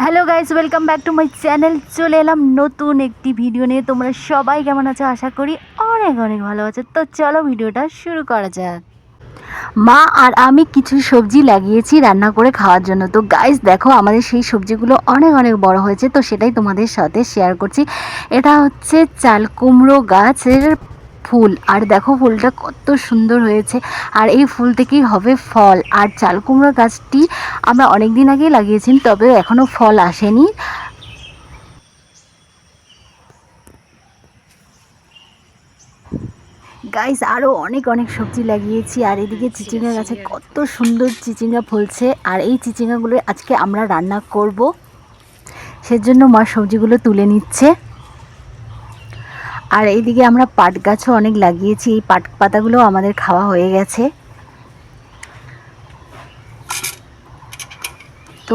Hello guys, welcome back to my channel. চলে এলাম নতুন একটি ভিডিও নিয়ে। তোমরা সবাই কেমন আছো? আশা করি অনেক অনেক ভালো আছো। তো চলো ভিডিওটা শুরু করা যাক। মা আর আমি কিছু সবজি লাগিয়েছি রান্না করে খাওয়ার জন্য। তো গাইস দেখো, আমাদের সেই সবজিগুলো অনেক অনেক বড় হয়েছে, তো সেটাই তোমাদের সাথে শেয়ার করছি। এটা হচ্ছে চাল কুমড়ো গাছের ফুল, আর দেখো ফুলটা কত সুন্দর হয়েছে। আর এই ফুল থেকেই হবে ফল। আর চাল কুমড়ো গাছটি আমরা অনেক দিন আগেই লাগিয়েছি, তবে এখনও ফল আসেনি। গাইস আরও অনেক অনেক সবজি লাগিয়েছি। আর এদিকে চিচিঙ্গা গাছে কত সুন্দর চিচিঙ্গা ফলছে, আর এই চিচিঙ্গাগুলো আজকে আমরা রান্না করব। সেজন্য মা সবজিগুলো তুলে নিচ্ছে। আর এইদিকে আমরা পাট গাছও অনেক লাগিয়েছি, এই পাট পাতাগুলো আমাদের খাওয়া হয়ে গেছে। তো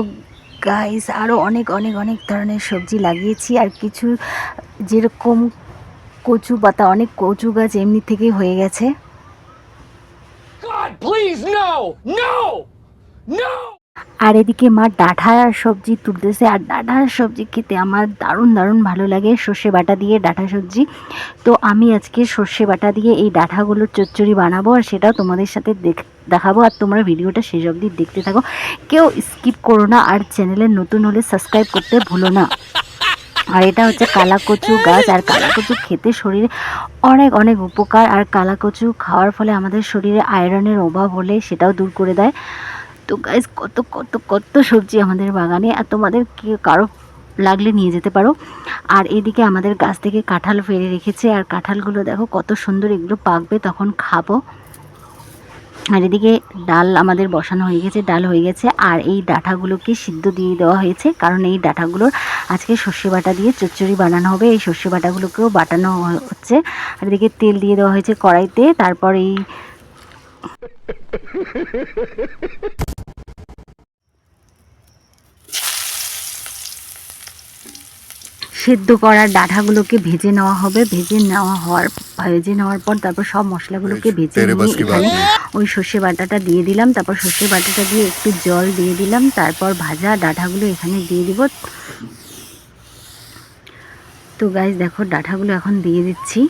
গাইস আরও অনেক অনেক অনেক ধরনের সবজি লাগিয়েছি। আর কিছু যেরকম কচু পাতা, অনেক কচু গাছ এমনি থেকেই হয়ে গেছে। God, please, no! No! No! আর এদিকে মা ডাঁটার সবজি তুলতেছে। আর ডাঁটার সবজি খেতে আমার দারুণ দারুণ ভালো লাগে, সর্ষে বাটা দিয়ে ডাঁটা সবজি। তো আমি আজকে সর্ষে বাটা দিয়ে এই ডাঁটাগুলোর চচ্চড়ি বানাবো, আর সেটাও তোমাদের সাথে দেখাবো। আর তোমরা ভিডিওটা শেষ অবধি দেখতে থাকো, কেউ স্কিপ করো না। আর চ্যানেলে নতুন হলে সাবস্ক্রাইব করতে ভুলো না। আর এটা হচ্ছে কালাকচু গাছ। আর কালাকচু খেতে শরীরে অনেক অনেক উপকার। আর কালাকচু খাওয়ার ফলে আমাদের শরীরে আয়রনের অভাব হলে সেটাও দূর করে দেয়। তো গাইস কত কত কত সবজি আমাদের বাগানে, আর তোমাদের কারো লাগলে নিয়ে যেতে পারো। আর এদিকে আমাদের গাছ থেকে কাঁঠাল ফেলে রেখেছে, আর কাঁঠালগুলো দেখো কত সুন্দর, এগুলো পাকবে তখন খাবো। আর এদিকে ডাল আমাদের বসানো হয়ে গেছে, ডাল হয়ে গেছে। আর এই ডাঁটাগুলোকে সিদ্ধ দিয়ে দেওয়া হয়েছে, কারণ এই ডাঁটাগুলোর আজকে সর্ষে বাটা দিয়ে চচ্চড়ি বানানো হবে। এই সর্ষে বাটাগুলোকেও বাটানো হচ্ছে। আর এদিকে তেল দিয়ে দেওয়া হয়েছে কড়াইতে। তারপর এই সেদ্ধ করা ডাঁটাগুলোকে ভেজে নেওয়া হবে। ভেজে নেওয়ার পর তারপর সব মশলাগুলোকে ভেজে নিয়ে এখানে ওই সর্ষে বাটাটা দিয়ে দিলাম। তারপর সর্ষে বাটাটা দিয়ে একটু জল দিয়ে দিলাম। তারপর ভাজা ডাঁটাগুলো এখানে দিয়ে দিব। তো গাইস দেখো, ডাঁটাগুলো এখন দিয়ে দিচ্ছি।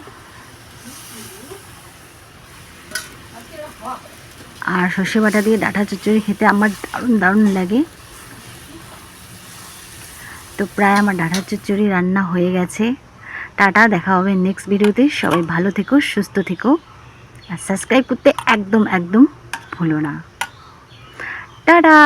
আর সর্ষে বাটা দিয়ে ডাঁটা চচ্চড়ি খেতে আমার দারুণ দারুণ লাগে। তো প্রায় আমার ডাঁটার চচ্চড়ি রান্না হয়ে গেছে। টাটা, দেখা হবে নেক্সট ভিডিওতে। সবাই ভালো থেকো, সুস্থ থেকো, আর সাবস্ক্রাইব করতে একদম একদম ভুলো না। টাটা।